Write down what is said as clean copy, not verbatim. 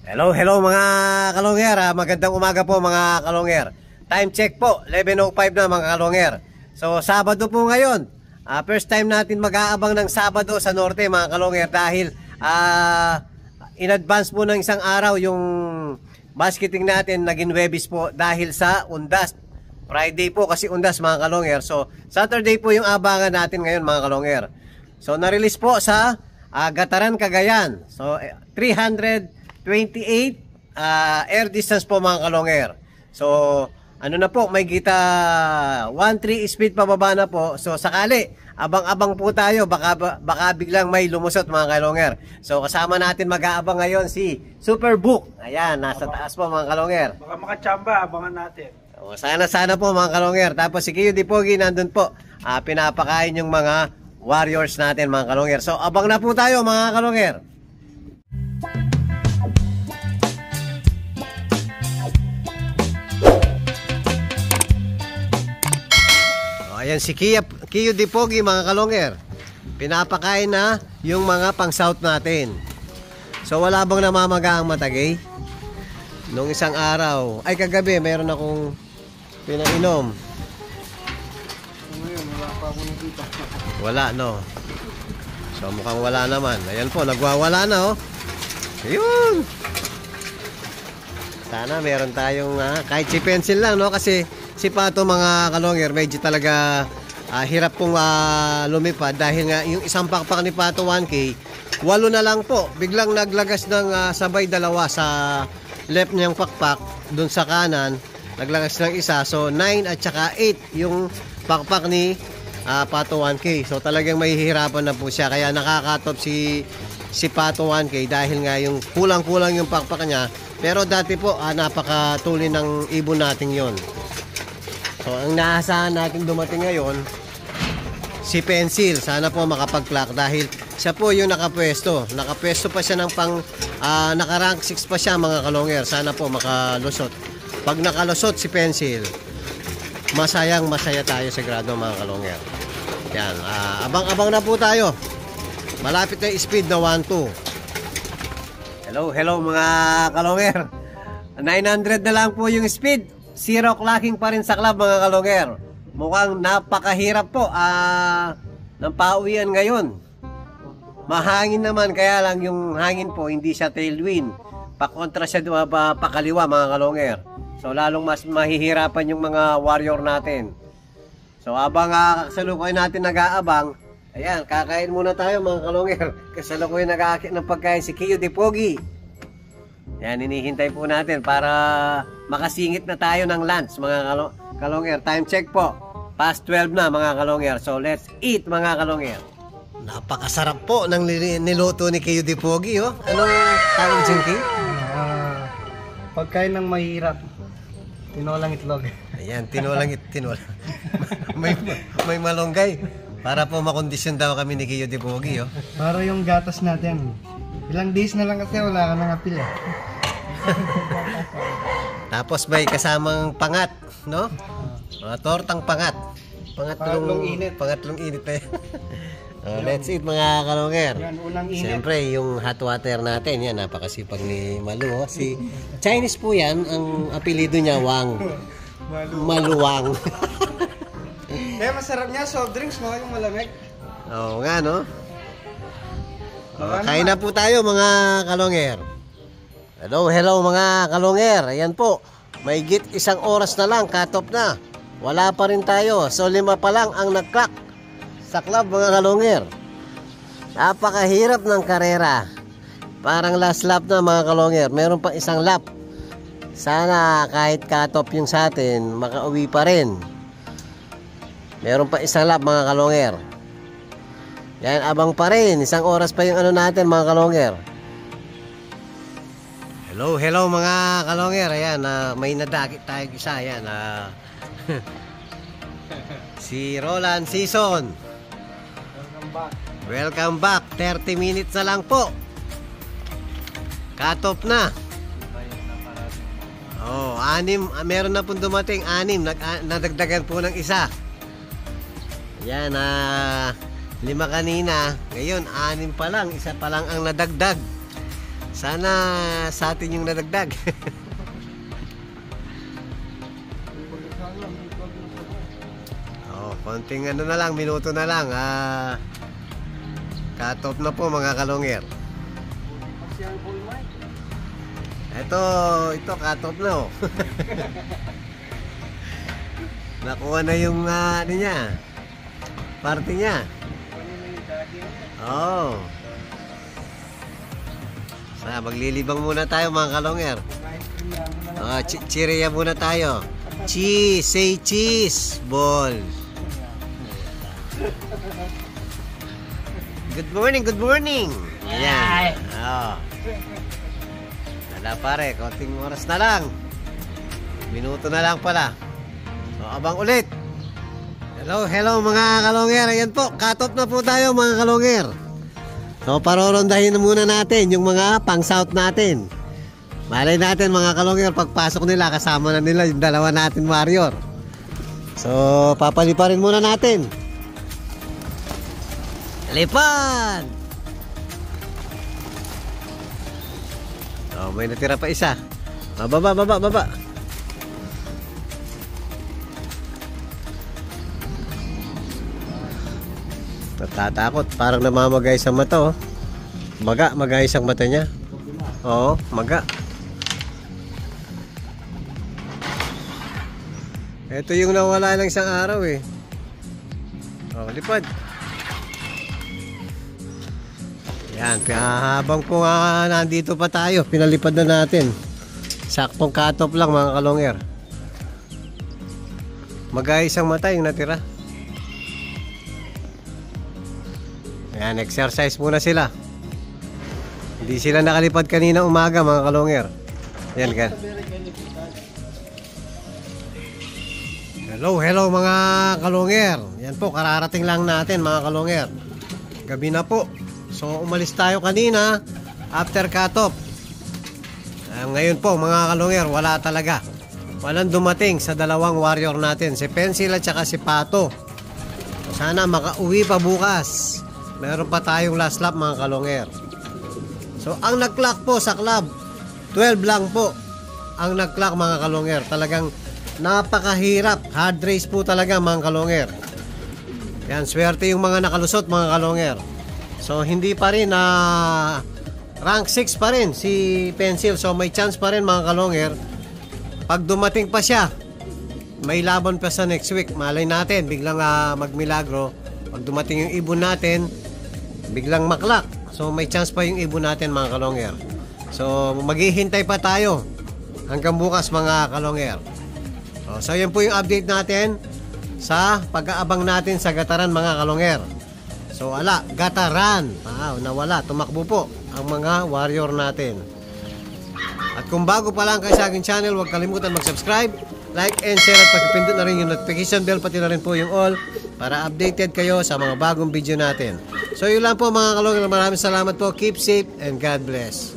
Hello, hello mga kalongger. Magandang umaga po mga kalongger. Time check po, 11:05 na mga kalongger. So Sabado po ngayon. First time natin mag-aabang ng Sabado sa Norte mga kalongger dahil in advance po ng isang araw yung basketing natin naging Webis po dahil sa Undas. Friday po kasi Undas mga kalongger. So Saturday po yung abangan natin ngayon mga kalongger. So na-release po sa Gataran, Cagayan. So 328 air distance po mga kalongger. So ano na po, may kita 1.3 speed pababa na po. So sakali abang-abang po tayo, baka biglang may lumusot mga kalongger. So kasama natin mag-aabang ngayon si Superbook. Ayan, nasa taas po mga kalongger. Baka makachamba, abangan natin. So, sana po mga kalongger. Tapos si Kiyo Dipogi nandun po, pinapakain yung mga warriors natin mga kalongger. So abang na po tayo mga kalongger. Ayan si Kiyo Dipogi mga kalongger. Pinapakain na yung mga pang-south natin. So wala bang namamaga ang matagay? Nung isang araw, ay kagabi, meron akong pinainom. Ngayon, wala pa ako nakita. Wala, no? So mukhang wala naman. Ayan po, nagwawala na, oh. Ayun! Sana meron tayong, kahit si pencil lang, no? Kasi si Pato mga kalongger, medyo talaga hirap pong lumipad dahil nga yung isang pakpak ni Pato 1K, 8 na lang po. Biglang naglagas ng sabay dalawa sa left niyang pakpak, dun sa kanan, naglagas ng isa. So 9 at saka 8 yung pakpak ni Pato 1K. So talagang mahihirapan na po siya. Kaya nakakatop si Pato 1K dahil nga yung kulang-kulang yung pakpak niya. Pero dati po, napakatuloy ng ibon natin yon. So ang naasahan natin dumating ngayon, si Pencil. Sana po makapag-clock dahil siya po yung nakapwesto. Nakapwesto pa siya ng naka-rank 6 pa siya mga kalongger. Sana po makalusot. Pag nakalusot si Pencil, masaya tayo sa grado mga kalongger. Yan, abang-abang na po tayo. Malapit na speed na 1-2. Hello mga kalongger. 900 na lang po yung speed. Zero clocking pa rin sa club mga kalongger. Mukhang napakahirap po ng pauwian ngayon. Mahangin naman, kaya lang yung hangin po hindi siya tailwind. Pakontra siya pakaliwa mga kalongger. So lalong mas mahihirapan yung mga warrior natin. So habang kasalukuyan natin nag-aabang, ayan, kakain muna tayo mga kalongger. Kasalukuyan nag-aakit ng pagkain si Kiyo Dipogi. Yan, hinihintay po natin para makasingit na tayo ng lunch mga kalongger. Time check po, past 12 na mga kalongger. So let's eat mga kalongger. Napakasarap po ng niluto ni Kiyo Dipogi, oh. Anong tawag dyan, Kiyo? Pagkain ng mahirap, tinolang itlog. Ayan, tinolang. may malunggay. Para po makondisyon daw kami ni Kiyo Dipogi, oh. Para yung gatas natin. Ilang days na lang kasi wala ka nang apil, eh. Tapos may kasamang pangat, no? Tortang pangat. Pangatlong init na. Let's eat mga kalongger. Siyempre yung hot water natin, yan, napakasipag ni Malu, oh. Si Chinese po yan, ang apelido niya Wang. Maluwang. Kaya masarap niya, soft drinks, no? Yung malamig. Oo nga, no? Kain na po tayo mga kalongger. Hello mga kalongger. Ayan po, may git 1 oras na lang, cut-off na. Wala pa rin tayo. So 5 pa lang ang nag-clock sa club mga kalongger. Napakahirap ng karera. Parang last lap na mga kalongger. Meron pa 1 lap. Sana kahit cut-off yung sa atin, makauwi pa rin. Meron pa 1 lap mga kalongger. Yan, abang pa rin. 1 oras pa yung ano natin mga kalongger. Hello mga kalongger. Ayan, may nadakit tayo isa. Ayan, si Roland Season. Welcome back. 30 minutes na lang po. Cut off na. Oh, 6. Meron na pong dumating 6. Nadagdagan po ng isa. Ayan, 5 kanina. Ngayon, 6 pa lang. Isa pa lang ang nadagdag. Sana sa atin yung nadagdag. Oh, konting ano na lang, minuto na lang. Cut off na po mga kalongger. Ito cut off na oh. Nakuha na yung ano niya. Parte niya. Oh. Maglilibang muna tayo mga kalongger. Chireya muna tayo. Cheese, say cheese, ball. Good morning, good morning. Ayan. Oh. Wala pare, konting oras na lang. Minuto na lang pala. So, abang ulit. Hello mga kalongger. Ayan po, cut off na po tayo mga kalongger. So, parorondahin na muna natin yung mga pang-south natin. Malay natin mga kalongger, pagpasok nila, kasama na nila yung dalawa natin warrior. So, papaliparin muna natin. Lipad! So, may natira pa isa. Baba. Natatakot, parang namamagay sa mata oh. Magay isang mata niya. Oo, maga. Ito yung nawala ng isang araw eh. Oh, lipad. Yan, habang po nandito pa tayo, pinalipad na natin. Saktong cut off lang mga kalongger. Magay isang mata yung natira. Ayan, exercise muna sila. Hindi sila nakalipad kanina umaga mga kalongger. Ayan ka. Hello mga kalongger. Yan po, kararating lang natin mga kalongger. Gabi na po. So umalis tayo kanina after cut off. Ngayon po mga kalongger, wala talaga. Walang dumating sa dalawang warrior natin, si Pencil at saka si Pato. Sana makauwi pa bukas. Meron pa tayong last lap mga kalongger. So ang nag-clock po sa club 12 lang po ang nag-clock mga kalongger. Talagang napakahirap. Hard race po talaga mga kalongger. Yan, swerte yung mga nakalusot mga kalongger. So hindi pa rin rank 6 pa rin si Pencil. So may chance pa rin mga kalongger. Pag dumating pa siya, may laban pa sa next week. Malay natin biglang magmilagro. Pag dumating yung ibon natin, biglang maklak. So may chance pa yung ibon natin mga kalongger. So maghihintay pa tayo hanggang bukas mga kalongger. So yan po yung update natin sa pag-aabang natin sa gataran mga kalongger. So gataran. Nawala, tumakbo po ang mga warrior natin. At kung bago pa lang kayo sa aking channel, huwag kalimutan mag-subscribe, like and share at pagpindot na rin yung notification bell, pati na rin po yung all para updated kayo sa mga bagong video natin. So yun lang po mga kalongger, maraming salamat po. Keep safe and God bless.